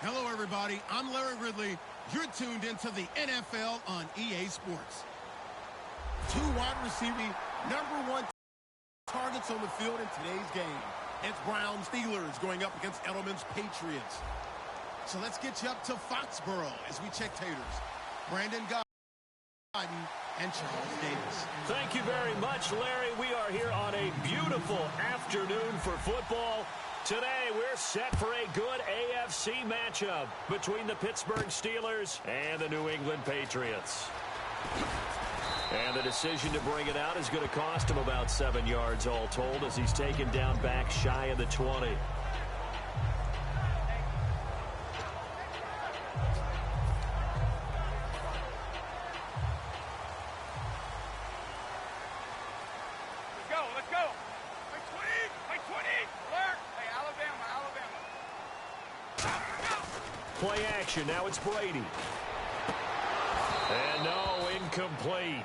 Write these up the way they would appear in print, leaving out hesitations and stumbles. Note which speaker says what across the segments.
Speaker 1: Hello, everybody. I'm Larry Ridley. You're tuned into the NFL on EA Sports. Two wide receiving, #1 targets on the field in today's game. It's Browns Steelers going up against Edelman's Patriots. So let's get you up to Foxborough as we check taters. Brandon Godden and Charles Davis.
Speaker 2: Thank you very much, Larry. We are here on a beautiful afternoon for football. Today, we're set for a good AFC matchup between the Pittsburgh Steelers and the New England Patriots. And the decision to bring it out is going to cost him about 7 yards all told as he's taken down back shy of the 20. Play action. Now it's Brady. And no, incomplete.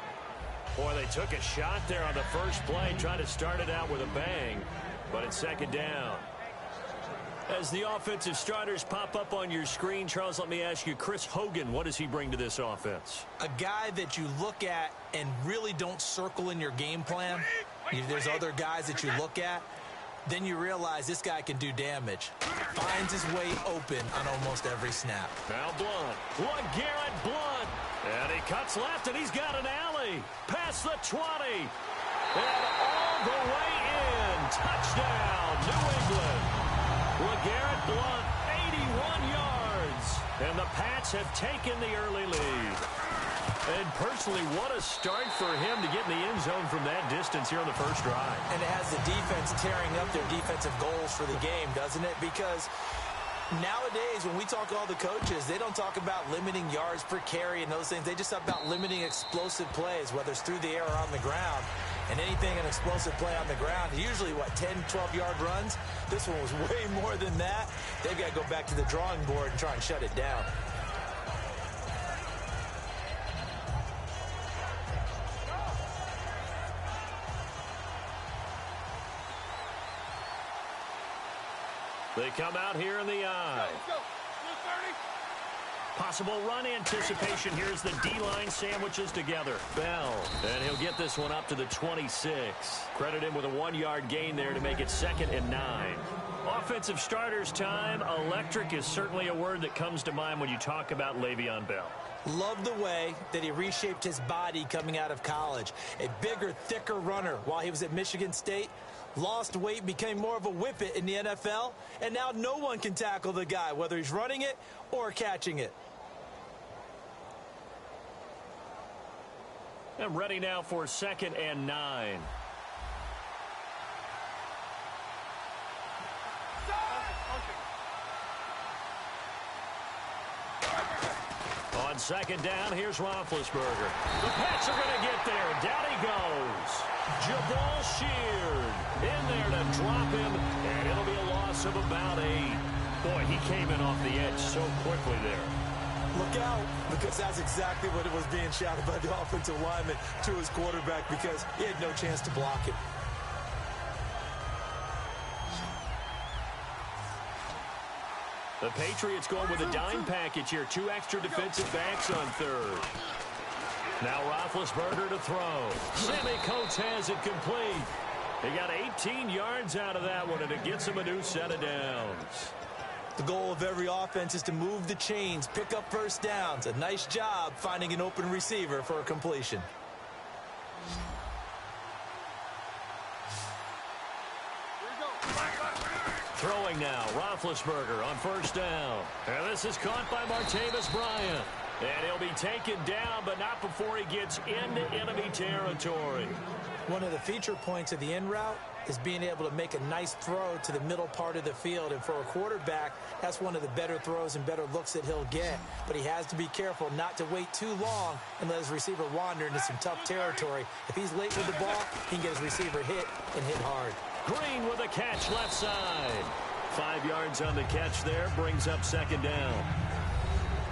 Speaker 2: Boy, they took a shot there on the first play, trying to start it out with a bang, but it's second down. As the offensive starters pop up on your screen, Charles, let me ask you, Chris Hogan, what does he bring to this offense?
Speaker 3: A guy that you look at and really don't circle in your game plan. There's other guys that you look at. Then you realize this guy can do damage. Finds his way open on almost every snap.
Speaker 2: Now Blunt. LeGarrette Blunt. And he cuts left, and he's got an alley. Past the 20. And all the way in. Touchdown, New England. LeGarrette Blunt, 81 yards. And the Pats have taken the early lead. And personally, what a start for him to get in the end zone from that distance here on the first drive.
Speaker 3: And it has the defense tearing up their defensive goals for the game, doesn't it? Because nowadays, when we talk to all the coaches, they don't talk about limiting yards per carry and those things. They just talk about limiting explosive plays, whether it's through the air or on the ground. And anything an explosive play on the ground, usually, 10, 12-yard runs? This one was way more than that. They've got to go back to the drawing board and try and shut it down.
Speaker 2: They come out here in the eye. Possible run anticipation. Here's the D-line sandwiches together. Bell, and he'll get this one up to the 26. Credit him with a 1-yard gain there to make it 2nd and 9. Offensive starters time. Electric is certainly a word that comes to mind when you talk about Le'Veon Bell.
Speaker 3: Love the way that he reshaped his body coming out of college. A bigger, thicker runner while he was at Michigan State. Lost weight, became more of a whippet in the NFL, and now no one can tackle the guy, whether he's running it or catching it.
Speaker 2: I'm ready now for 2nd and 9. On 2nd down, here's Roethlisberger. The Pats are going to get there. Down he goes. Jabal Sheard in there to drop him, and it'll be a loss of about 8. Boy, he came in off the edge so quickly there.
Speaker 3: Look out, because that's exactly what it was being shouted by the offensive lineman to his quarterback, because he had no chance to block him.
Speaker 2: The Patriots going with a dime package here. 2 extra defensive backs on 3rd. Now Roethlisberger to throw. Sammy Coates has it complete. He got 18 yards out of that one, and it gets him a new set of downs.
Speaker 3: The goal of every offense is to move the chains, pick up first downs. A nice job finding an open receiver for a completion.
Speaker 2: Throwing now, Roethlisberger on 1st down. And this is caught by Martavis Bryant. And he'll be taken down, but not before he gets into enemy territory.
Speaker 3: One of the feature points of the in route is being able to make a nice throw to the middle part of the field. And for a quarterback, that's one of the better throws and better looks that he'll get. But he has to be careful not to wait too long and let his receiver wander into some tough territory. If he's late with the ball, he can get his receiver hit and hit hard.
Speaker 2: Green with a catch left side. 5 yards on the catch there, brings up 2nd down.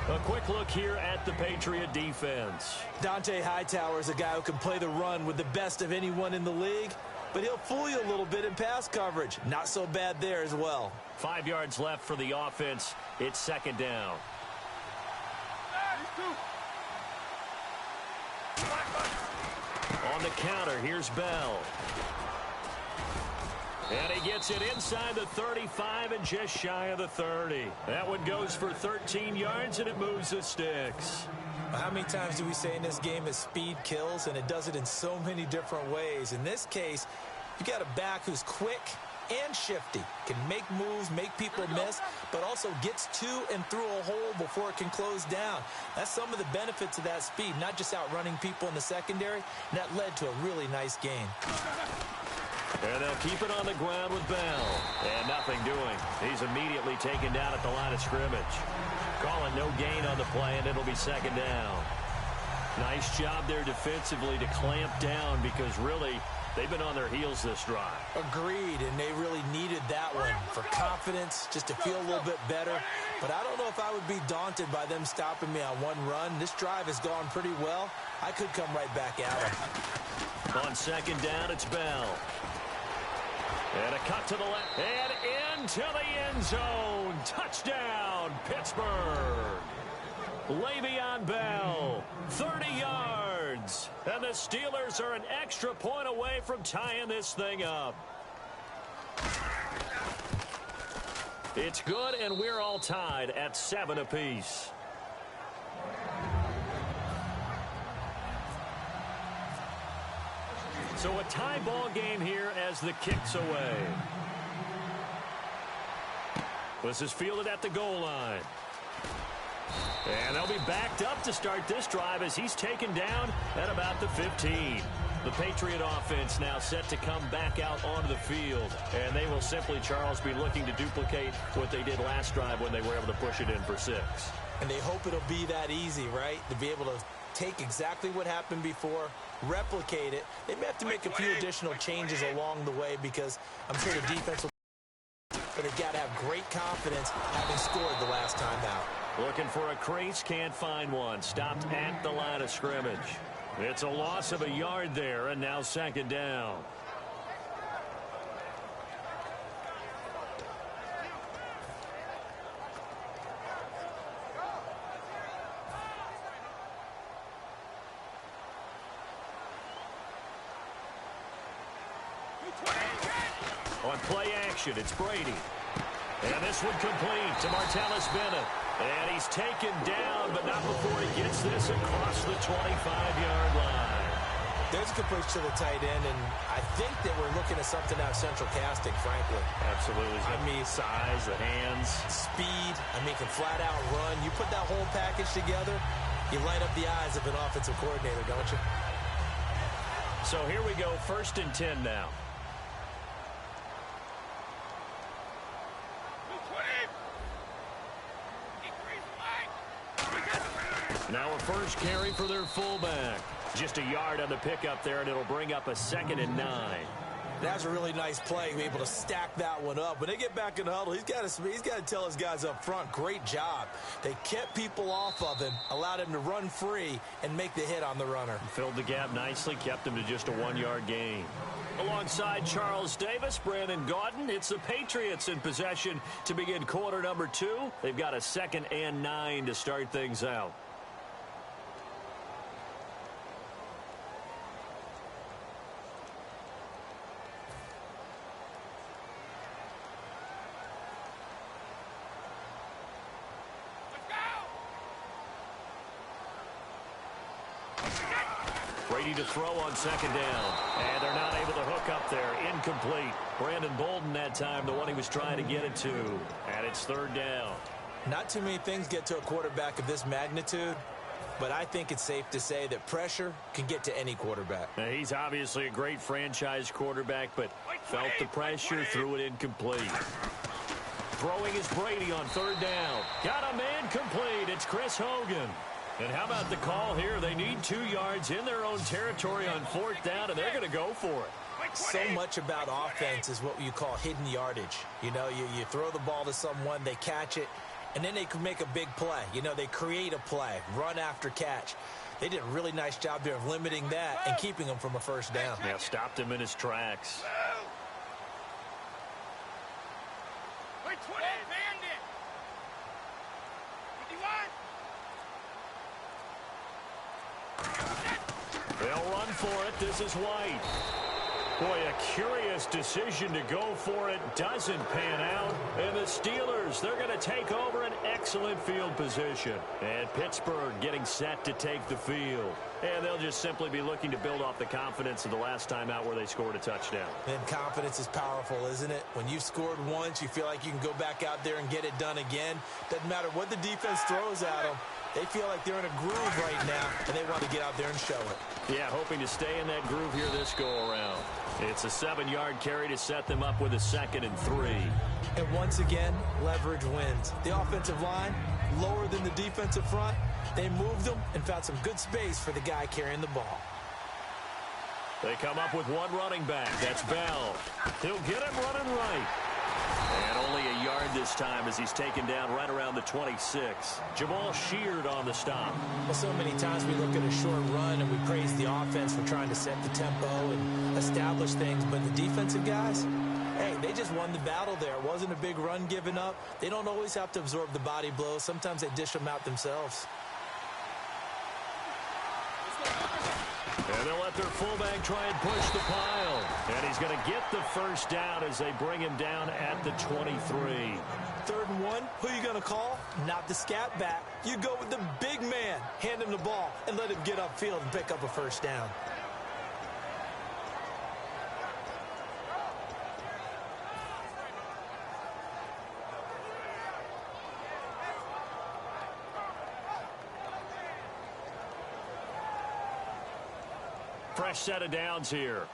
Speaker 2: A quick look here at the Patriot defense.
Speaker 3: Dante Hightower is a guy who can play the run with the best of anyone in the league, but he'll fool you a little bit in pass coverage. Not so bad there as well.
Speaker 2: 5 yards left for the offense. It's second down. On the counter, here's Bell. And he gets it inside the 35 and just shy of the 30. That one goes for 13 yards, and it moves the sticks.
Speaker 3: How many times do we say in this game that speed kills, and it does it in so many different ways? In this case, you got a back who's quick and shifty, can make moves, make people miss, but also gets to and through a hole before it can close down. That's some of the benefits of that speed, not just outrunning people in the secondary, and that led to a really nice game.
Speaker 2: And they'll keep it on the ground with Bell. And nothing doing. He's immediately taken down at the line of scrimmage. Calling no gain on the play, and it'll be second down. Nice job there defensively to clamp down because really they've been on their heels this drive.
Speaker 3: Agreed, and they really needed that one for confidence, just to feel a little bit better. But I don't know if I would be daunted by them stopping me on one run. This drive has gone pretty well. I could come right back at them.
Speaker 2: On second down, it's Bell. And a cut to the left, and into the end zone. Touchdown, Pittsburgh. Le'Veon Bell, 30 yards. And the Steelers are an extra point away from tying this thing up. It's good, and we're all tied at 7 apiece. So a tie ball game here as the kick's away. This is fielded at the goal line. And they'll be backed up to start this drive as he's taken down at about the 15. The Patriot offense now set to come back out onto the field. And they will simply, Charles, be looking to duplicate what they did last drive when they were able to push it in for 6.
Speaker 3: And they hope it'll be that easy, right? To be able to take exactly what happened before, replicate it. They may have to make a few additional changes along the way because I'm sure the defense will, but they've got to have great confidence having scored the last time out.
Speaker 2: Looking for a crease, can't find one. Stopped at the line of scrimmage. It's a loss of a yard there, and now second down. On play action, it's Brady. And this one complete to Martellus Bennett. And he's taken down, but not before he gets this across the 25-yard line.
Speaker 3: There's a complete to the tight end, and I think that we're looking at something out of central casting, frankly.
Speaker 2: Absolutely. I mean, size, the hands.
Speaker 3: Speed. I mean, can flat out run. You put that whole package together, you light up the eyes of an offensive coordinator, don't you?
Speaker 2: So here we go, 1st and 10 now. Now a first carry for their fullback. Just a yard on the pickup there, and it'll bring up a 2nd and 9.
Speaker 3: That was a really nice play, be able to stack that one up. When they get back in the huddle, he's got to tell his guys up front, great job. They kept people off of him, allowed him to run free, and make the hit on the runner.
Speaker 2: Filled the gap nicely, kept him to just a 1-yard gain. Alongside Charles Davis, Brandon Gaudin, it's the Patriots in possession to begin quarter number 2. They've got a 2nd and 9 to start things out. Brady to throw on 2nd down. And they're not able to hook up there. Incomplete. Brandon Bolden that time, the one he was trying to get it to. And it's 3rd down.
Speaker 3: Not too many things get to a quarterback of this magnitude, but I think it's safe to say that pressure can get to any quarterback.
Speaker 2: Now, he's obviously a great franchise quarterback, but felt the pressure, threw it incomplete. Throwing is Brady on 3rd down. Got him incomplete. It's Chris Hogan. And how about the call here? They need 2 yards in their own territory on 4th down, and they're going to go for it.
Speaker 3: So much about offense is what you call hidden yardage. You know, you throw the ball to someone, they catch it, and then they can make a big play. You know, they create a play, run after catch. They did a really nice job there of limiting that and keeping him from a 1st down.
Speaker 2: Yeah, stopped him in his tracks. They'll run for it. This is White. Boy, a curious decision to go for it. Doesn't pan out. And the Steelers, they're going to take over an excellent field position. And Pittsburgh getting set to take the field. And they'll just simply be looking to build off the confidence of the last time out where they scored a touchdown.
Speaker 3: And confidence is powerful, isn't it? When you've scored once, you feel like you can go back out there and get it done again. Doesn't matter what the defense throws at them. They feel like they're in a groove right now, and they want to get out there and show it.
Speaker 2: Yeah, hoping to stay in that groove here this go-around. It's a 7-yard carry to set them up with a 2nd and 3.
Speaker 3: And once again, leverage wins. The offensive line, lower than the defensive front. They moved them and found some good space for the guy carrying the ball.
Speaker 2: They come up with one running back. That's Bell. He'll get him running right. And only a yard this time as he's taken down right around the 26. Jamal Sheard on the stop.
Speaker 3: Well, so many times we look at a short run and we praise the offense for trying to set the tempo and establish things. But the defensive guys, hey, they just won the battle there. It wasn't a big run given up. They don't always have to absorb the body blows. Sometimes they dish them out themselves.
Speaker 2: And they'll let their fullback try and push the pile. And he's going to get the first down as they bring him down at the 23.
Speaker 3: 3rd and 1, who are you going to call? Not the scat back. You go with the big man. Hand him the ball and let him get upfield and pick up a first down.
Speaker 2: Fresh set of downs here.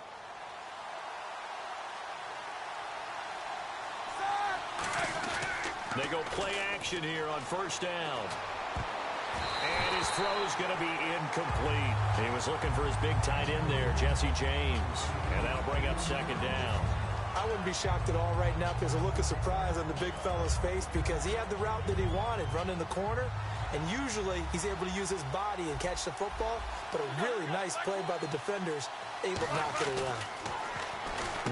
Speaker 2: They go play action here on 1st down. And his throw's going to be incomplete. He was looking for his big tight end there, Jesse James. And that'll bring up 2nd down.
Speaker 3: I wouldn't be shocked at all right now if there's a look of surprise on the big fella's face because he had the route that he wanted, running the corner. And usually he's able to use his body and catch the football, but a really nice play by the defenders, able to knock it away.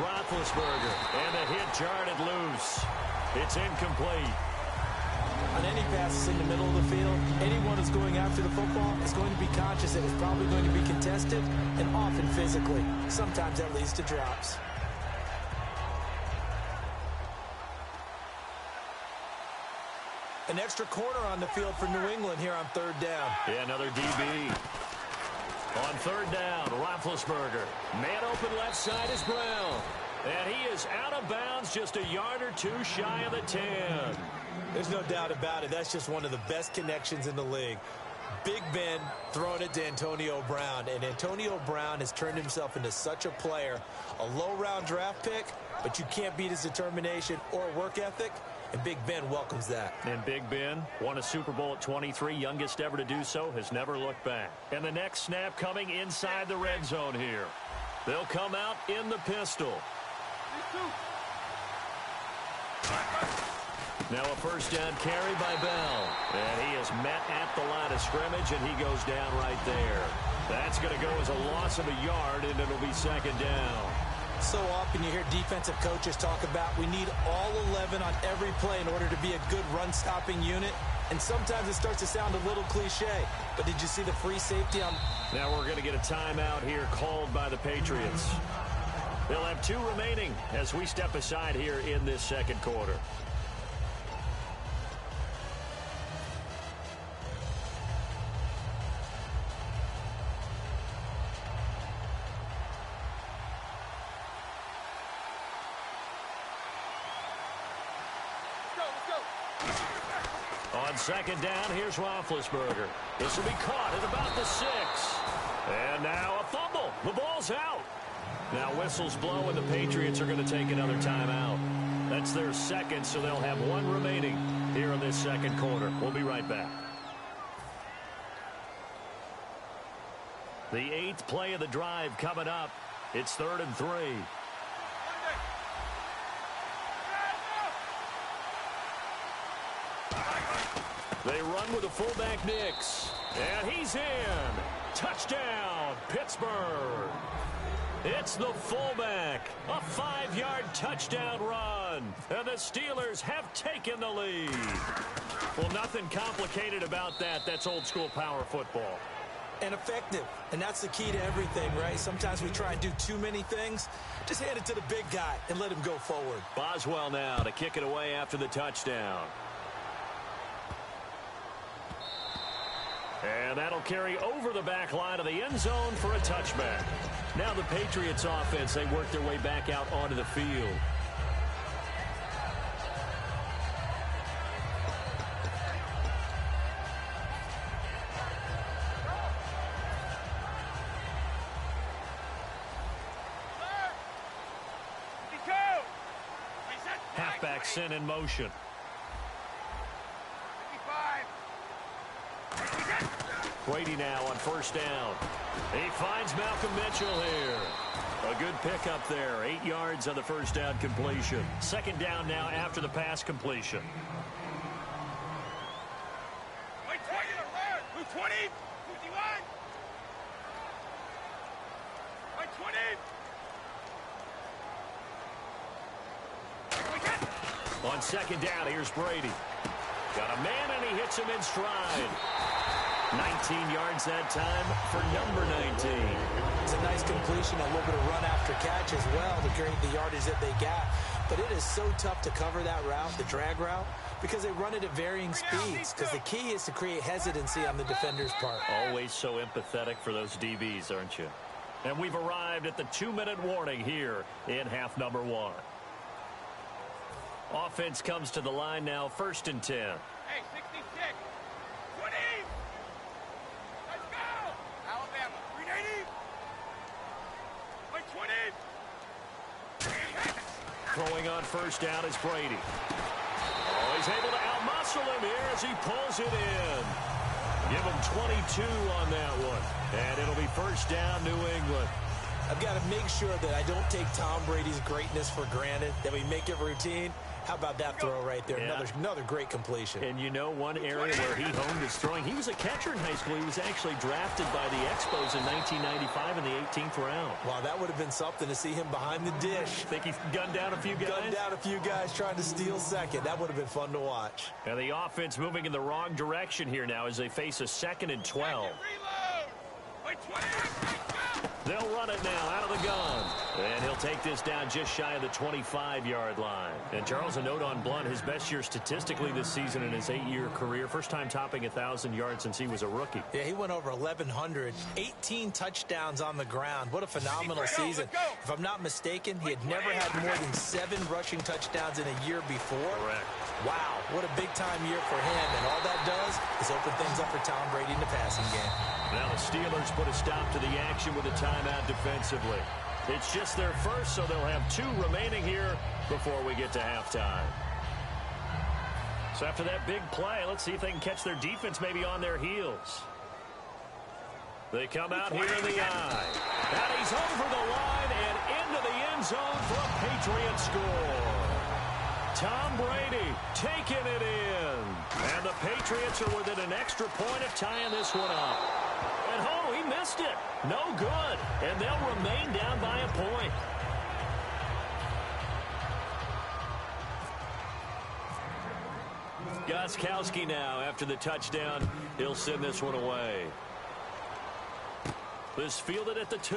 Speaker 2: Roethlisberger, and the hit jarred it loose. It's incomplete.
Speaker 3: On any passes in the middle of the field, anyone who's going after the football is going to be conscious that it's probably going to be contested and often physically. Sometimes that leads to drops. An extra corner on the field for New England here on 3rd down.
Speaker 2: Yeah, another DB. On 3rd down, Roethlisberger. Man open left side is Brown. And he is out of bounds just a yard or two shy of the 10.
Speaker 3: There's no doubt about it. That's just one of the best connections in the league. Big Ben throwing it to Antonio Brown. And Antonio Brown has turned himself into such a player. A low-round draft pick, but you can't beat his determination or work ethic. And Big Ben welcomes that.
Speaker 2: And Big Ben won a Super Bowl at 23, youngest ever to do so, has never looked back. And the next snap coming inside the red zone here. They'll come out in the pistol. Now a 1st down carry by Bell. And he is met at the line of scrimmage, and he goes down right there. That's going to go as a loss of a yard, and it'll be 2nd down.
Speaker 3: So often you hear defensive coaches talk about we need all 11 on every play in order to be a good run-stopping unit. And sometimes it starts to sound a little cliche. But did you see the free safety on?
Speaker 2: Now we're going to get a timeout here called by the Patriots. They'll have 2 remaining as we step aside here in this 2nd quarter. On 2nd down, here's Roethlisberger. This will be caught at about the 6. And now a fumble. The ball's out. Now whistles blow, and the Patriots are going to take another timeout. That's their 2nd, so they'll have 1 remaining here in this 2nd quarter. We'll be right back. The 8th play of the drive coming up. It's 3rd and 3. They run with the fullback Nix. And he's in. Touchdown, Pittsburgh. It's the fullback. A 5-yard touchdown run. And the Steelers have taken the lead. Well, nothing complicated about that. That's old-school power football.
Speaker 3: And effective. And that's the key to everything, right? Sometimes we try and do too many things. Just hand it to the big guy and let him go forward.
Speaker 2: Boswell now to kick it away after the touchdown. And that'll carry over the back line of the end zone for a touchback. Now the Patriots offense, they work their way back out onto the field. Halfback sent in motion. Brady now on first down. He finds Malcolm Mitchell here. A good pickup there. 8 yards on the first down completion. Second down now after the pass completion.
Speaker 4: 20, 51. 20.
Speaker 2: On second down, here's Brady. Got a man, and he hits him in stride. 19 yards that time for number 19.
Speaker 3: It's a nice completion, a little bit of run after catch as well to create the yardage that they got. But it is so tough to cover that route, the drag route, because they run it at varying speeds. Because the key is to create hesitancy on the defender's part.
Speaker 2: Always so empathetic for those DBs, aren't you? And we've arrived at the 2-minute warning here in half number 1. Offense comes to the line now, 1st and 10.
Speaker 4: Hey, 66. 20. Let's go. Alabama. 380. 20.
Speaker 2: Throwing on first down is Brady. Oh, he's able to outmuscle him here as he pulls it in. Give him 22 on that one. And it'll be first down, New England.
Speaker 3: I've got to make sure that I don't take Tom Brady's greatness for granted, that we make it routine. How about that throw right there?
Speaker 2: Yeah.
Speaker 3: Another great completion.
Speaker 2: And you know one area where he honed his throwing? He was a catcher in high school. He was actually drafted by the Expos in 1995 in the 18th round.
Speaker 3: Wow, that would have been something to see him behind the dish.
Speaker 2: Think he's gunned down a few guys?
Speaker 3: Gunned down a few guys trying to steal second. That would have been fun to watch.
Speaker 2: And the offense moving in the wrong direction here now as they face a 2nd and 12.
Speaker 4: Reload. Wait, 20.
Speaker 2: They'll run it now out of the gun. And he'll take this down just shy of the 25-yard line. And Charles, a note on Blunt, his best year statistically this season in his 8-year career. First time topping 1,000 yards since he was a rookie.
Speaker 3: Yeah, he went over 1,100. 18 touchdowns on the ground. What a phenomenal season. If I'm not mistaken, he had never had more than 7 rushing touchdowns in a year before.
Speaker 2: Correct.
Speaker 3: Wow, what a big-time year for him. And all that does is open things up for Tom Brady in the passing game.
Speaker 2: Now the Steelers put a stop to the action with a timeout defensively. It's just their first, so they'll have 2 remaining here before we get to halftime. So after that big play, let's see if they can catch their defense maybe on their heels. They come out here in the eye. And he's over the line and into the end zone for a Patriot score. Tom Brady taking it in. And the Patriots are within an extra point of tying this one up. And oh, he missed it. No good. And they'll remain down by a point. Gostkowski now after the touchdown. He'll send this one away. This fielded at the 2.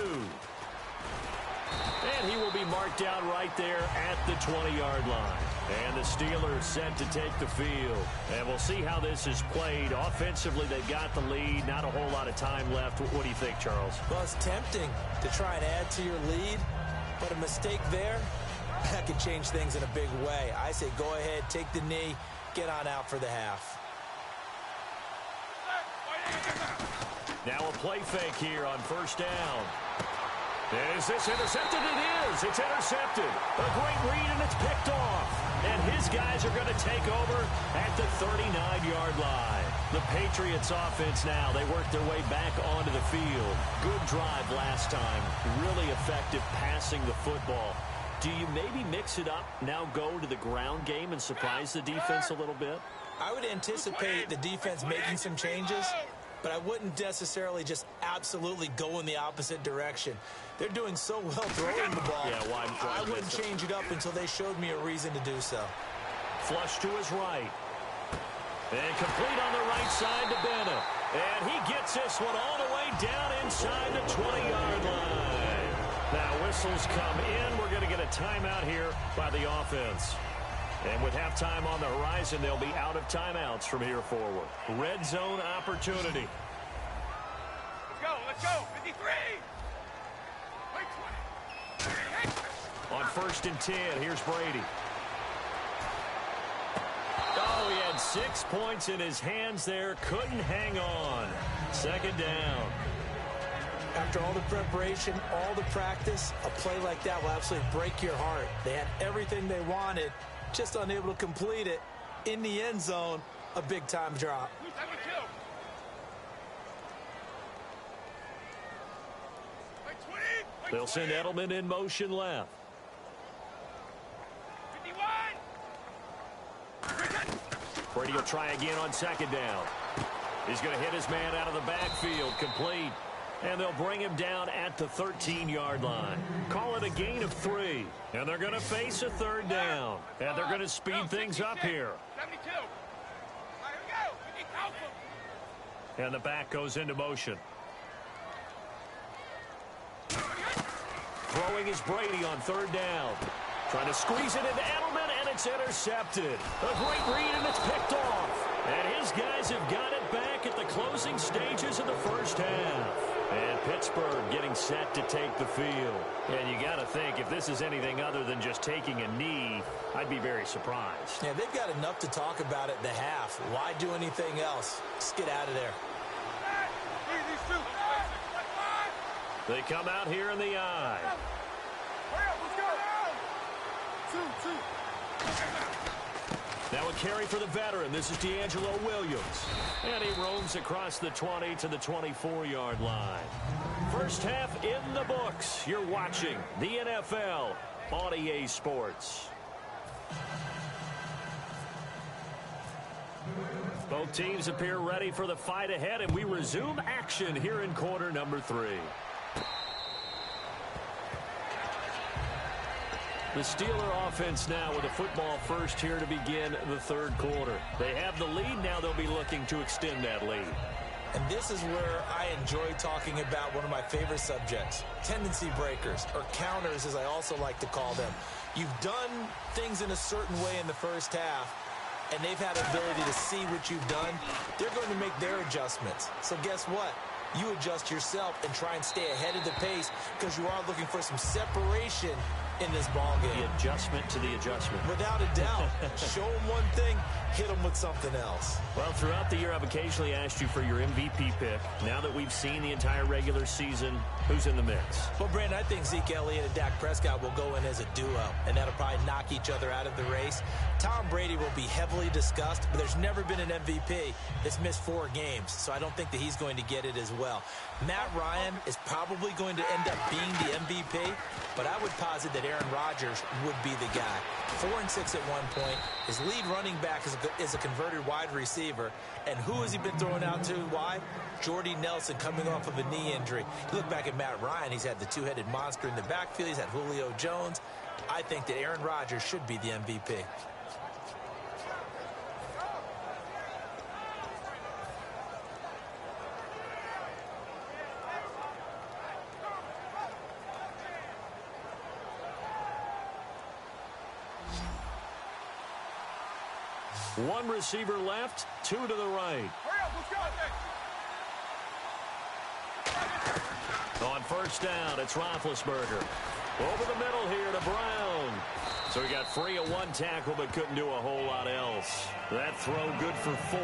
Speaker 2: And he will be marked down right there at the 20-yard line. And the Steelers set to take the field. And we'll see how this is played. Offensively, they've got the lead. Not a whole lot of time left. What do you think, Charles?
Speaker 3: Well, it's tempting to try and add to your lead, but a mistake there, that could change things in a big way. I say go ahead, take the knee, get on out for the half.
Speaker 2: Now a play fake here on first down. Is this intercepted? It is. It's intercepted. A great read, and it's picked off. And his guys are going to take over at the 39-yard line. The Patriots offense now, they work their way back onto the field. Good drive last time. Really effective passing the football. Do you maybe mix it up, now go to the ground game and surprise the defense a little bit?
Speaker 3: I would anticipate the defense making some changes. but I wouldn't necessarily just absolutely go in the opposite direction. They're doing so well throwing the ball.
Speaker 2: Yeah, wide
Speaker 3: I wouldn't change it up until they showed me a reason to do so.
Speaker 2: Flush to his right. And complete on the right side to Bennett. And he gets this one all the way down inside the 20-yard line. Now whistles come in. We're going to get a timeout here by the offense. And with halftime on the horizon, they'll be out of timeouts from here forward. Red zone opportunity.
Speaker 4: Let's go. 53. Wait, 20.
Speaker 2: On 1st and 10, here's Brady. Oh, he had 6 points in his hands there. Couldn't hang on. 2nd down.
Speaker 3: After all the preparation, all the practice, a play like that will absolutely break your heart. They had everything they wanted, just unable to complete it. In the end zone, a big-time drop.
Speaker 4: 72. Wait, 20.
Speaker 2: They'll send Edelman in motion left.
Speaker 4: 51.
Speaker 2: Brady will try again on 2nd down. He's going to hit his man out of the backfield, complete. And they'll bring him down at the 13-yard line. Call it a gain of 3. And they're going to face a 3rd down. And they're going to speed things up here.
Speaker 4: 72. All right, here we go.
Speaker 2: And the back goes into motion. Throwing is Brady on 3rd down. Trying to squeeze it into Edelman, and it's intercepted. A great read, and it's picked off. And his guys have got it back at the closing stages of the first half. And Pittsburgh getting set to take the field. And you got to think, if this is anything other than just taking a knee, I'd be very surprised.
Speaker 3: Yeah, they've got enough to talk about at the half. Why do anything else? Just get out of there.
Speaker 2: They come out here in the eye. Now a carry for the veteran. This is D'Angelo Williams. And he roams across the 20 to the 24-yard line. First half in the books. You're watching the NFL on EA Sports. Both teams appear ready for the fight ahead, and we resume action here in quarter number 3. The Steeler offense now with a football first here to begin the 3rd quarter. They have the lead. Now they'll be looking to extend that lead.
Speaker 3: And this is where I enjoy talking about one of my favorite subjects, tendency breakers, or counters as I also like to call them. You've done things in a certain way in the first half, and they've had ability to see what you've done. They're going to make their adjustments. So guess what? You adjust yourself and try and stay ahead of the pace because you are looking for some separation in this ball game.
Speaker 2: The adjustment to the adjustment.
Speaker 3: Without a doubt. Show them one thing, hit them with something else.
Speaker 2: Well, throughout the year, I've occasionally asked you for your MVP pick. Now that we've seen the entire regular season, who's in the mix?
Speaker 3: Well, Brandon, I think Zeke Elliott and Dak Prescott will go in as a duo, and that'll probably knock each other out of the race. Tom Brady will be heavily discussed, but there's never been an MVP that's missed 4 games, so I don't think that he's going to get it as well. Matt Ryan is probably going to end up being the MVP, but I would posit that Aaron Rodgers would be the guy. 4-6 at one point. His lead running back is a converted wide receiver. And who has he been thrown out to? Why? Jordy Nelson coming off of a knee injury. You look back at Matt Ryan, he's had the two-headed monster in the backfield. He's had Julio Jones. I think that Aaron Rodgers should be the MVP.
Speaker 2: One receiver left, 2 to the right.
Speaker 4: Hurry up, let's go.
Speaker 2: On 1st down, it's Roethlisberger. Over the middle here to Brown. So he got free of 1 tackle, but couldn't do a whole lot else. That throw good for 4.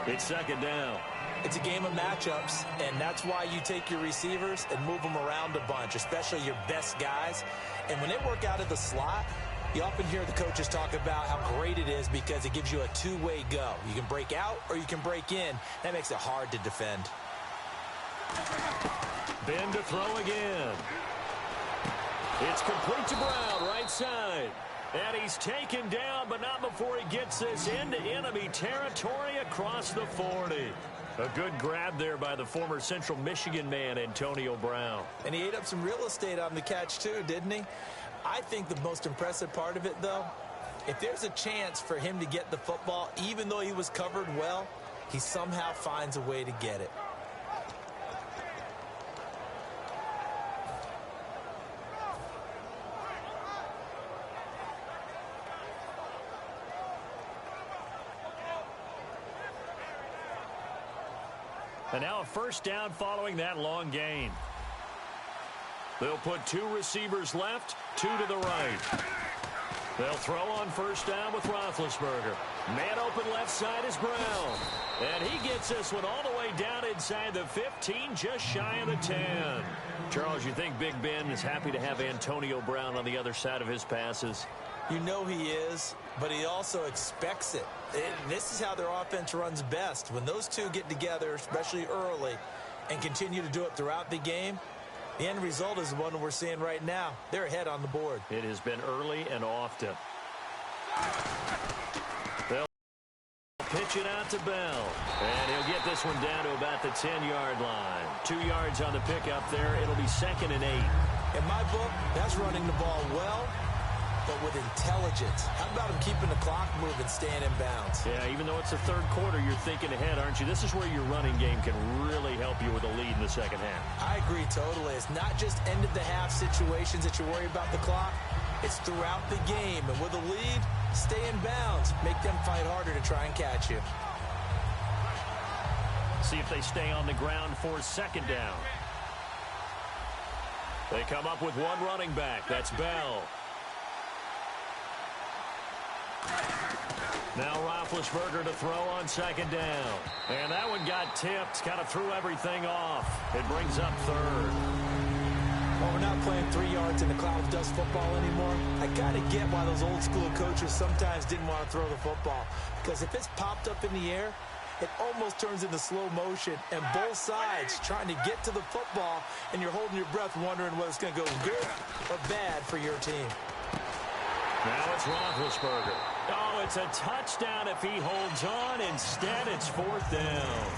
Speaker 2: It's 2nd down.
Speaker 3: It's a game of matchups, and that's why you take your receivers and move them around a bunch, especially your best guys. And when they work out of the slot, you often hear the coaches talk about how great it is because it gives you a two-way go. You can break out or you can break in. That makes it hard to defend.
Speaker 2: Ben to throw again. It's complete to Brown, right side. And he's taken down, but not before he gets this into enemy territory across the 40. A good grab there by the former Central Michigan man, Antonio Brown.
Speaker 3: And he ate up some real estate on the catch, too, didn't he? I think the most impressive part of it, though, if there's a chance for him to get the football, even though he was covered well, he somehow finds a way to get it.
Speaker 2: And now a first down following that long gain. They'll put 2 receivers left, 2 to the right. They'll throw on first down with Roethlisberger. Man open left side is Brown. And he gets this one all the way down inside the 15, just shy of the 10. Charles, you think Big Ben is happy to have Antonio Brown on the other side of his passes?
Speaker 3: You know he is, but he also expects it. This is how their offense runs best. When those two get together, especially early, and continue to do it throughout the game, the end result is the one we're seeing right now. They're ahead on the board.
Speaker 2: It has been early and often. They'll pitch it out to Bell. And he'll get this one down to about the 10-yard line. 2 yards on the pickup there. It'll be 2nd and 8.
Speaker 3: In my book, that's running the ball well, but with intelligence. How about him keeping the clock moving, staying in bounds?
Speaker 2: Yeah, even though it's the third quarter, you're thinking ahead, aren't you? This is where your running game can really help you with a lead in the second half.
Speaker 3: I agree totally. It's not just end-of-the-half situations that you worry about the clock. It's throughout the game. And with a lead, stay in bounds. Make them fight harder to try and catch you.
Speaker 2: See if they stay on the ground for second down. They come up with 1 running back. That's Bell. Now Roethlisberger to throw on second down. And that one got tipped. Kind of threw everything off. It brings up 3rd.
Speaker 3: Well, we're not playing 3 yards in the cloud of dust football anymore. I got to get why those old school coaches sometimes didn't want to throw the football. Because if it's popped up in the air, it almost turns into slow motion. And both sides trying to get to the football, and you're holding your breath wondering whether it's going to go good or bad for your team.
Speaker 2: Now it's Roethlisberger. Oh, it's a touchdown if he holds on. Instead, it's 4th down.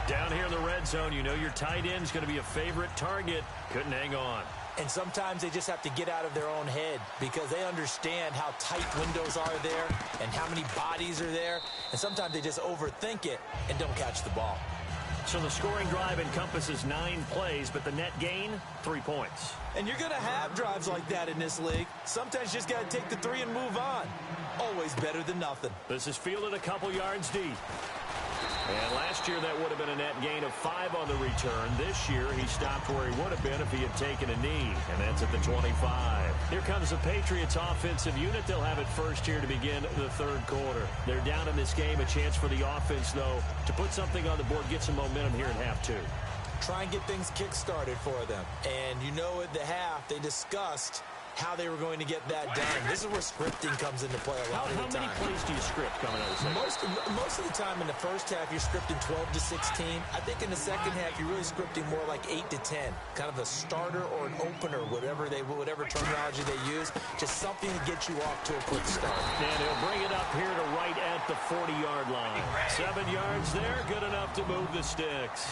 Speaker 2: Down here in the red zone, you know your tight end's going to be a favorite target. Couldn't hang on.
Speaker 3: And sometimes they just have to get out of their own head because they understand how tight windows are there and how many bodies are there. And sometimes they just overthink it and don't catch the ball.
Speaker 2: So the scoring drive encompasses 9 plays, but the net gain, 3 points.
Speaker 3: And you're going to have drives like that in this league. Sometimes you just got to take the 3 and move on. Always better than nothing.
Speaker 2: This is fielded a couple yards deep. And last year that would have been a net gain of 5 on the return. This year he stopped where he would have been if he had taken a knee, and that's at the 25. Here comes the Patriots offensive unit. They'll have it first here to begin the 3rd quarter. They're down in this game. A chance for the offense, though, to put something on the board, get some momentum here in half 2.
Speaker 3: Try and get things kick-started for them. And you know at the half they discussed how they were going to get that done. This is where scripting comes into play a lot of the time.
Speaker 2: How many plays do you script coming out of the second?
Speaker 3: Most of the time in the first half, you're scripting 12 to 16. I think in the second half, you're really scripting more like 8 to 10. Kind of a starter or an opener, whatever terminology they use. Just something to get you off to a quick start.
Speaker 2: And he'll bring it up here to right at the 40-yard line. 7 yards there, good enough to move the sticks.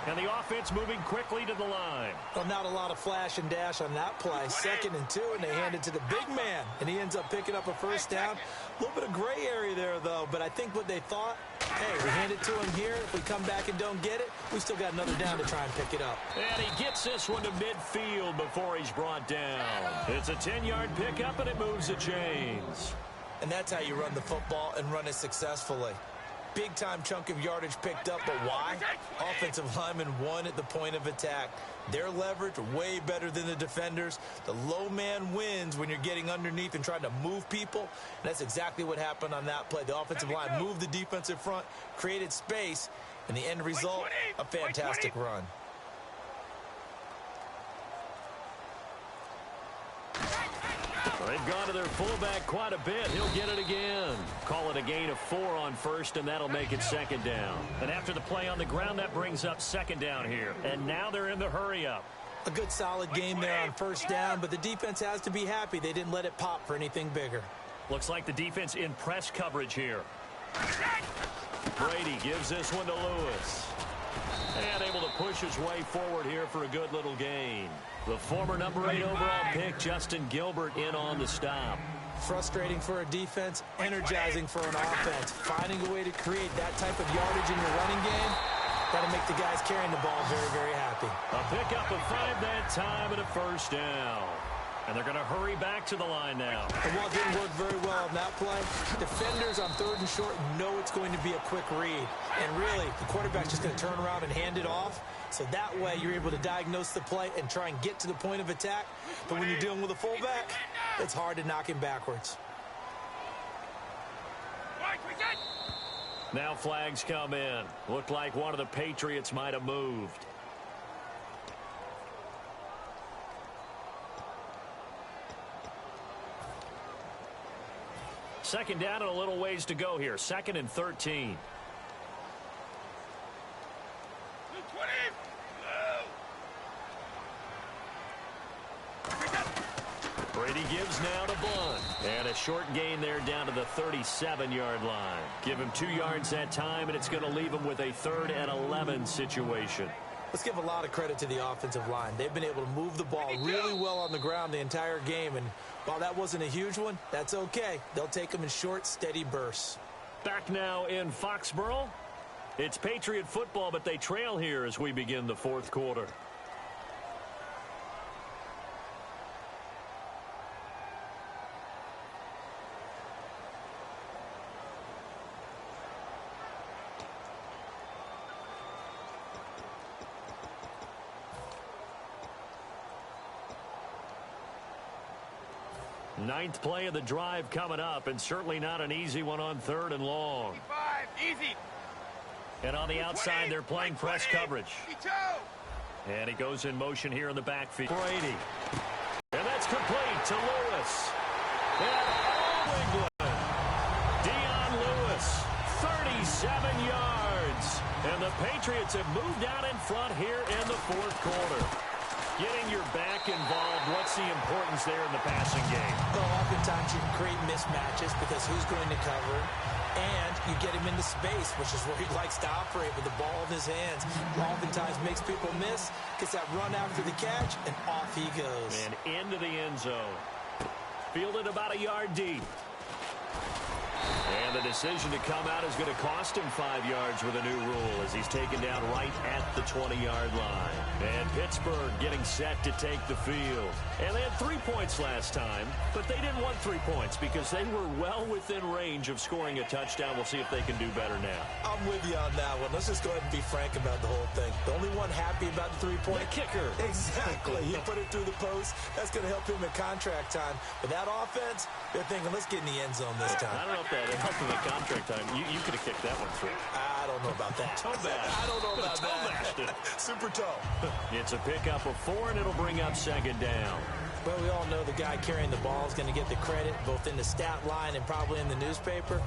Speaker 2: And the offense moving quickly to the line.
Speaker 3: Well, not a lot of flash and dash on that play. 2nd and 2, and they hand it to the big man. And he ends up picking up a first down. A little bit of gray area there, though. But I think what they thought, hey, we hand it to him here. If we come back and don't get it, we still got another down to try and pick it up.
Speaker 2: And he gets this one to midfield before he's brought down. It's a 10-yard pickup, and it moves the chains.
Speaker 3: And that's how you run the football and run it successfully. Big-time chunk of yardage picked up, but why? Offensive lineman won at the point of attack. Their leverage way better than the defenders. The low man wins when you're getting underneath and trying to move people. And that's exactly what happened on that play. The offensive line moved the defensive front, created space, and the end result, a fantastic run.
Speaker 2: They've gone to their fullback quite a bit. He'll get it again. Call it a gain of 4 on first, and that'll make it 2nd down. And after the play on the ground, that brings up 2nd down here. And now they're in the hurry-up.
Speaker 3: A good solid game there on first down, but the defense has to be happy they didn't let it pop for anything bigger.
Speaker 2: Looks like the defense in press coverage here. Brady gives this one to Lewis. And able to push his way forward here for a good little gain. The former number 8 overall pick, Justin Gilbert, in on the stop.
Speaker 3: Frustrating for a defense, energizing for an offense. Finding a way to create that type of yardage in your running game, that'll make the guys carrying the ball very, very happy.
Speaker 2: A pickup of 5 that time and a first down. And they're going to hurry back to the line now.
Speaker 3: And while it didn't work very well on that play, defenders on 3rd and short know it's going to be a quick read. And really, the quarterback's just going to turn around and hand it off. So that way, you're able to diagnose the play and try and get to the point of attack. But when you're dealing with a fullback, it's hard to knock him backwards.
Speaker 2: Now flags come in. Looked like one of the Patriots might have moved. Second down and a little ways to go here. 2nd and 13. Brady gives now to Blunt. And a short gain there down to the 37-yard line. Give him 2 yards that time, and it's going to leave him with a 3rd and 11 situation.
Speaker 3: Let's give a lot of credit to the offensive line. They've been able to move the ball really well on the ground the entire game. And while that wasn't a huge one, that's okay. They'll take them in short, steady bursts.
Speaker 2: Back now in Foxborough. It's Patriot football, but they trail here as we begin the 4th quarter. Ninth play of the drive coming up, and certainly not an easy one on 3rd and long.
Speaker 4: Easy.
Speaker 2: And on the outside, they're playing press coverage. And he goes in motion here in the backfield. Brady. And that's complete to Lewis. And all England. Dion Lewis, 37 yards. And the Patriots have moved out in front here in the 4th quarter. Getting your back involved, what's the importance there in the passing game?
Speaker 3: Well, oftentimes you can create mismatches because who's going to cover him, and you get him into space, which is where he likes to operate with the ball in his hands. Oftentimes makes people miss, gets that run after the catch, and off he goes.
Speaker 2: And into the end zone. Fielded about a yard deep. And the decision to come out is going to cost him 5 yards with a new rule as he's taken down right at the 20-yard line. And Pittsburgh getting set to take the field. And they had 3 points last time, but they didn't want 3 points because they were well within range of scoring a touchdown. We'll see if they can do better now.
Speaker 3: I'm with you on that one. Let's just go ahead and be frank about the whole thing. The only one happy about the 3-point
Speaker 2: kicker.
Speaker 3: Exactly. You put it through the post. That's going to help him in contract time. But that offense, they're thinking, let's get in the end zone this time.
Speaker 2: I don't know if that helped him in contract time. You could have kicked that one through.
Speaker 3: I don't know about that.
Speaker 2: Toe bash.
Speaker 3: I don't know about
Speaker 2: that.
Speaker 3: Super toe.
Speaker 2: It's a pickup of 4, and it'll bring up 2nd down.
Speaker 3: Well, we all know the guy carrying the ball is going to get the credit, both in the stat line and probably in the newspaper.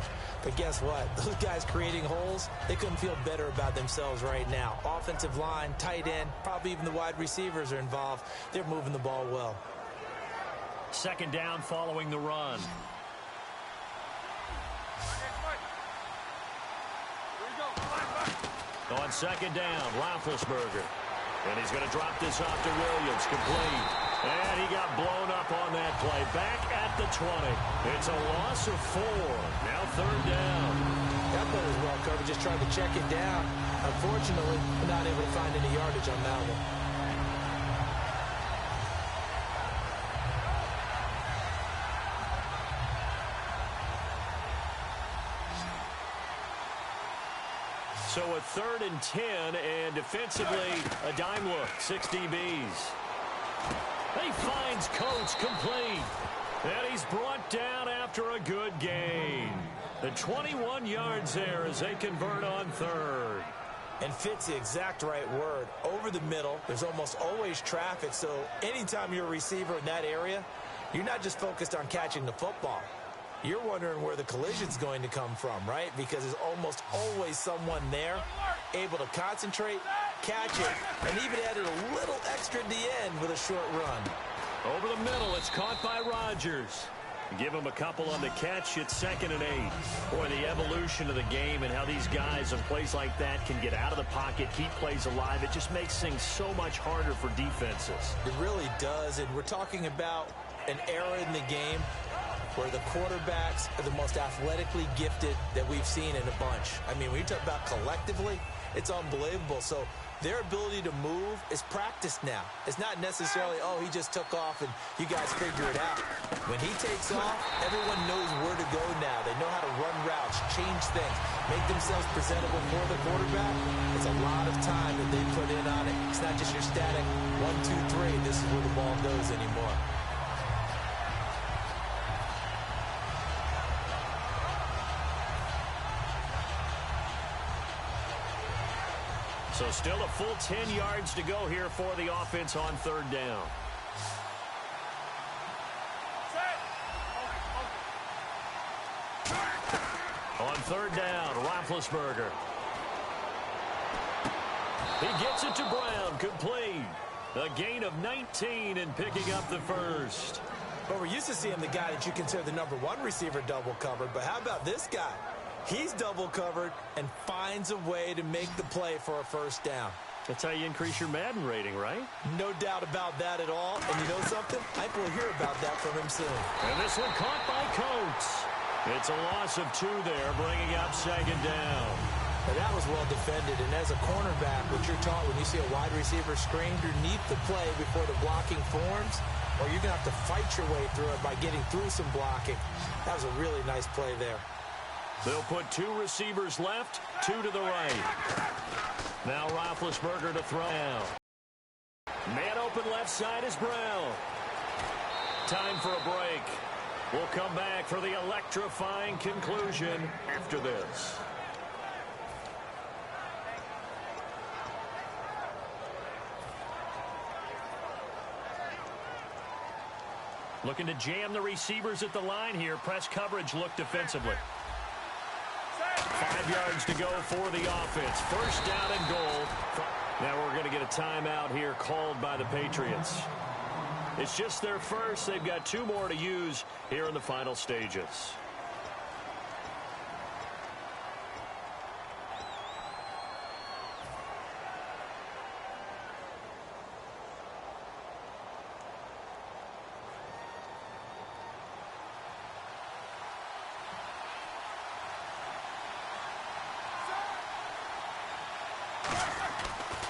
Speaker 3: But guess what? Those guys creating holes, they couldn't feel better about themselves right now. Offensive line, tight end, probably even the wide receivers are involved. They're moving the ball well.
Speaker 2: 2nd down following the run. On 2nd down, Roethlisberger. And he's going to drop this off to Williams, complete. And he got blown up on that play. Back at the 20. It's a loss of 4. Now 3rd down.
Speaker 3: That play was well covered. Just tried to check it down. Unfortunately, not able to find any yardage on that one.
Speaker 2: So a 3rd and 10, and defensively, a dime look, 6 DBs. He finds Coates complete. And he's brought down after a good gain. The 21 yards there as they convert on 3rd.
Speaker 3: And fits the exact right word. Over the middle, there's almost always traffic, so anytime you're a receiver in that area, you're not just focused on catching the football. you're wondering where the collision's going to come from, right? Because there's almost always someone there able to concentrate, catch it, and even added a little extra at the end with a short run.
Speaker 2: Over the middle, it's caught by Rodgers. Give him a couple on the catch. It's 2nd and 8. Boy, the evolution of the game and how these guys on plays like that can get out of the pocket, keep plays alive, it just makes things so much harder for defenses.
Speaker 3: It really does, and we're talking about an era in the game where the quarterbacks are the most athletically gifted that we've seen in a bunch. I mean, when you talk about collectively, it's unbelievable. So their ability to move is practiced now. It's not necessarily, oh, he just took off and you guys figure it out. When he takes off, everyone knows where to go now. They know how to run routes, change things, make themselves presentable for the quarterback. It's a lot of time that they put in on it. It's not just your static 1, 2, 3, this is where the ball goes anymore.
Speaker 2: So still a full 10 yards to go here for the offense on 3rd down. On 3rd down, Roethlisberger. He gets it to Brown, complete. A gain of 19 and picking up the first.
Speaker 3: But we're used to seeing the guy that you consider the #1 receiver double covered. But how about this guy? He's double covered and finds a way to make the play for a first down.
Speaker 2: That's how you increase your Madden rating, right?
Speaker 3: No doubt about that at all. And you know something? I think we'll hear about that from him soon.
Speaker 2: And this one caught by Coates. It's a loss of 2 there, bringing up 2nd down.
Speaker 3: Now that was well defended. And as a cornerback, what you're taught when you see a wide receiver screen underneath the play before the blocking forms, or you're going to have to fight your way through it by getting through some blocking. That was a really nice play there.
Speaker 2: They'll put 2 receivers left, 2 to the right. Now Roethlisberger to throw out. Man open left side is Brown. Time for a break. We'll come back for the electrifying conclusion after this. Looking to jam the receivers at the line here. Press coverage look defensively. 5 yards to go for the offense. First down and goal. Now we're going to get a timeout here called by the Patriots. It's just their first. They've got 2 more to use here in the final stages.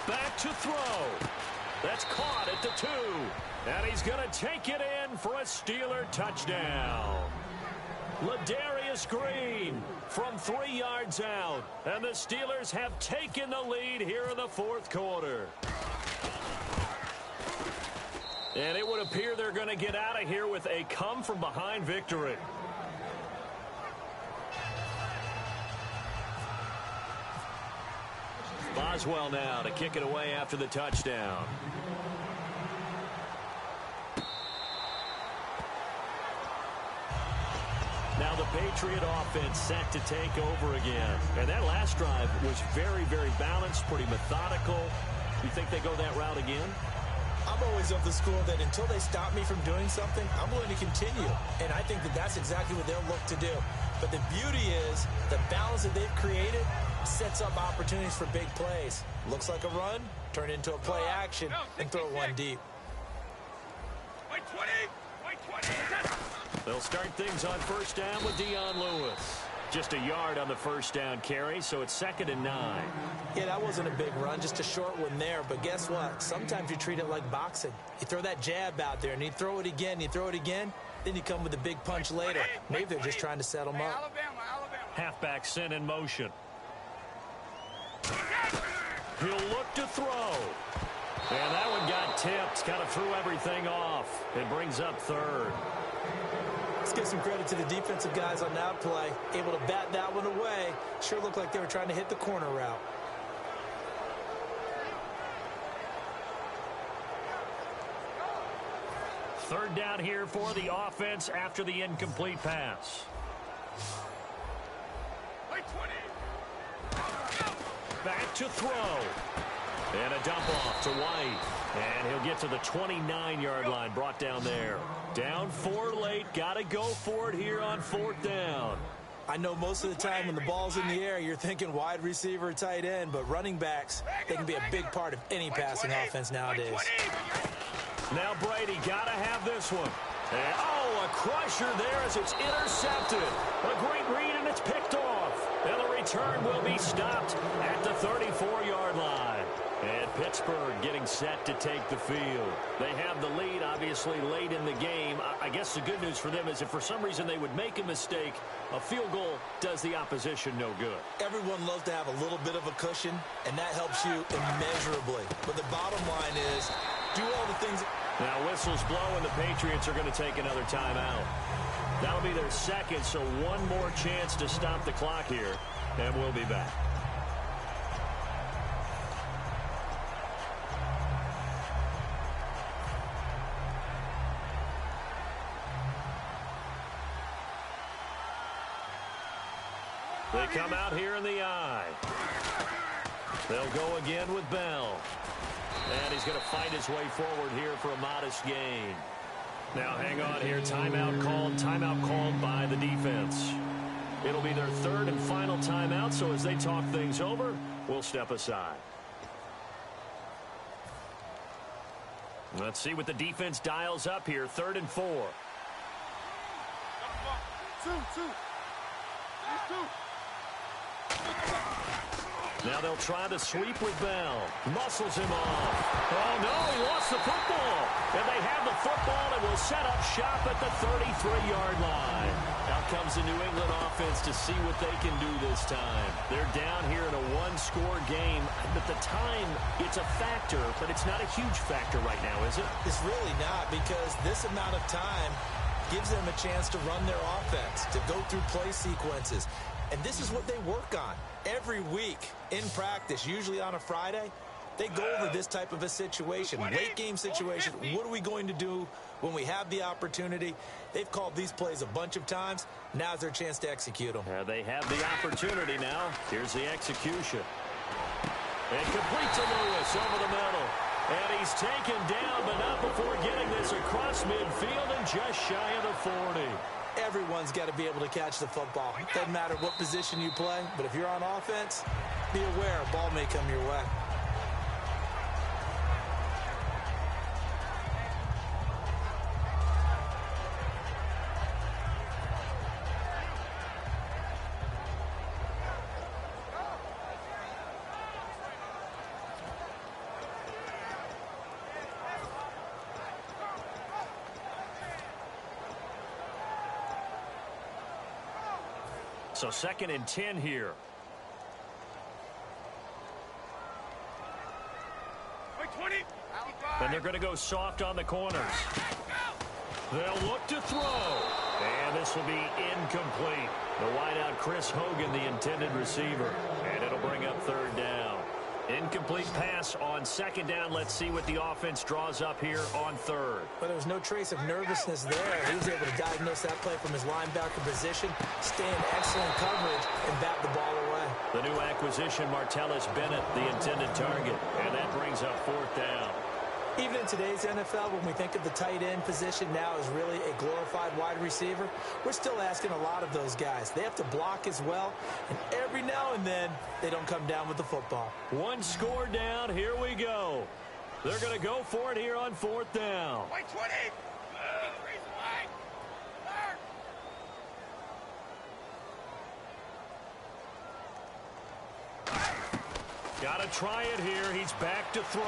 Speaker 2: Back to throw. That's caught at the 2. And he's going to take it in for a Steeler touchdown. Ladarius Green from 3 yards out. And the Steelers have taken the lead here in the 4th quarter. And it would appear they're going to get out of here with a come-from-behind victory. Boswell now to kick it away after the touchdown. Now the Patriot offense set to take over again. And that last drive was very, very balanced, pretty methodical. You think they go that route again?
Speaker 3: I'm always of the school that until they stop me from doing something, I'm willing to continue. And I think that that's exactly what they'll look to do. But the beauty is the balance that they've created sets up opportunities for big plays. Looks like a run, turn into a play action, and throw one deep.
Speaker 2: They'll start things on first down with Dion Lewis. Just a yard on the first down carry, so it's 2nd and 9.
Speaker 3: Yeah, that wasn't a big run, just a short one there. But guess what? Sometimes you treat it like boxing. You throw that jab out there, and you throw it again, then you come with a big punch later. Maybe they're just trying to set them up.
Speaker 2: Halfback sent in motion. He'll look to throw. And that one got tipped. Kind of threw everything off. It brings up 3rd.
Speaker 3: Let's give some credit to the defensive guys on that play. Able to bat that one away. Sure looked like they were trying to hit the corner route.
Speaker 2: Third down here for the offense after the incomplete pass.
Speaker 4: Like 20.
Speaker 2: Back to throw. And a dump off to White. And he'll get to the 29-yard line, brought down there. Down 4 late. Got to go for it here on 4th down.
Speaker 3: I know most of the time when the ball's in the air, you're thinking wide receiver, tight end, but running backs, they can be a big part of any passing offense nowadays.
Speaker 2: Now Brady got to have this one. And, oh, a crusher there as it's intercepted. A great read, and it's picked off. And the return will be stopped at the 34-yard line. And Pittsburgh getting set to take the field. They have the lead, obviously, late in the game. I guess the good news for them is if for some reason they would make a mistake, a field goal does the opposition no good.
Speaker 3: Everyone loves to have a little bit of a cushion, and that helps you immeasurably. But the bottom line is, do all the things.
Speaker 2: Now whistles blow, and the Patriots are going to take another timeout. That'll be their second, so one more chance to stop the clock here, and we'll be back. They come out here in the eye. They'll go again with Bell. And he's going to fight his way forward here for a modest gain. Now hang on here. Timeout called by the defense. It'll be their third and final timeout, so as they talk things over, we'll step aside. Let's see what the defense dials up here. 3rd and 4. Now they'll try the sweep with Bell. Muscles him off. Oh, no, he lost the football. And they have the football and will set up shop at the 33-yard line. Out comes the New England offense to see what they can do this time. They're down here in a one-score game. But the time, it's a factor, but it's not a huge factor right now, is it?
Speaker 3: It's really not, because this amount of time gives them a chance to run their offense, to go through play sequences. And this is what they work on every week in practice, usually on a Friday. They go over this type of a situation, late game situation. What are we going to do when we have the opportunity? They've called these plays a bunch of times. Now's their chance to execute them.
Speaker 2: They have the opportunity now. Here's the execution. And complete to Lewis over the middle. And he's taken down, but not before getting this across midfield and just shy of the 40.
Speaker 3: Everyone's got to be able to catch the football. It doesn't matter what position you play, but if you're on offense, be aware a ball may come your way.
Speaker 2: So 2nd and 10 here. And they're going to go soft on the corners. They'll look to throw. And this will be incomplete. The wideout Chris Hogan, the intended receiver. And it'll bring up 3rd down. Incomplete pass on 2nd down. Let's see what the offense draws up here on 3rd.
Speaker 3: But there was no trace of nervousness there. He was able to diagnose that play from his linebacker position, stay in excellent coverage, and bat the ball away.
Speaker 2: The new acquisition, Martellus Bennett, the intended target. And that brings up 4th down.
Speaker 3: Even in today's NFL, when we think of the tight end position now as really a glorified wide receiver, we're still asking a lot of those guys. They have to block as well, and every now and then, they don't come down with the football.
Speaker 2: One score down. Here we go. They're going to go for it here on 4th down.
Speaker 4: Like 20.
Speaker 2: Got to try it here. He's back to throw.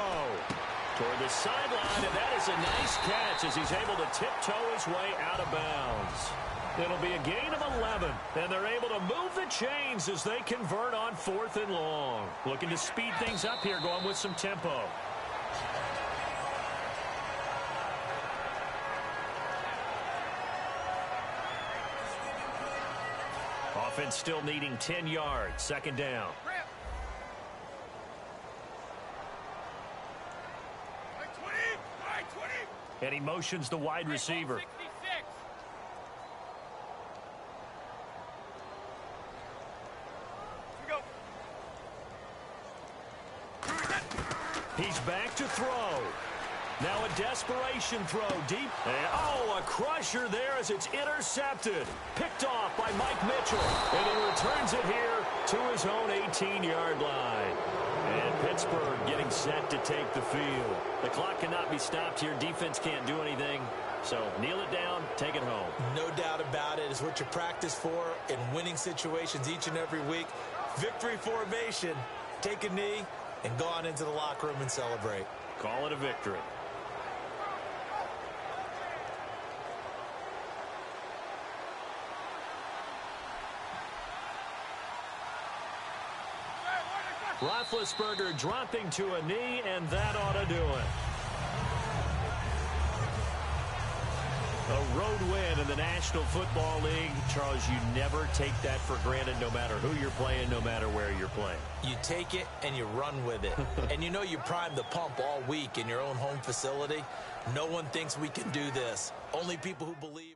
Speaker 2: Toward the sideline, and that is a nice catch as he's able to tiptoe his way out of bounds. It'll be a gain of 11, and they're able to move the chains as they convert on 4th and long. Looking to speed things up here, going with some tempo. Offense still needing 10 yards, 2nd down. And he motions the wide receiver. He's back to throw. Now a desperation throw deep. And, a crusher there as it's intercepted. Picked off by Mike Mitchell. And he returns it here to his own 18-yard line. And Pittsburgh getting set to take the field. The clock cannot be stopped here. Defense can't do anything. So kneel it down, take it home.
Speaker 3: No doubt about it. It's what you practice for in winning situations each and every week. Victory formation. Take a knee and go on into the locker room and celebrate.
Speaker 2: Call it a victory. Roethlisberger dropping to a knee, and that ought to do it. A road win in the National Football League. Charles, you never take that for granted no matter who you're playing, no matter where you're playing.
Speaker 3: You take it and you run with it. And you know you primed the pump all week in your own home facility. No one thinks we can do this. Only people who believe.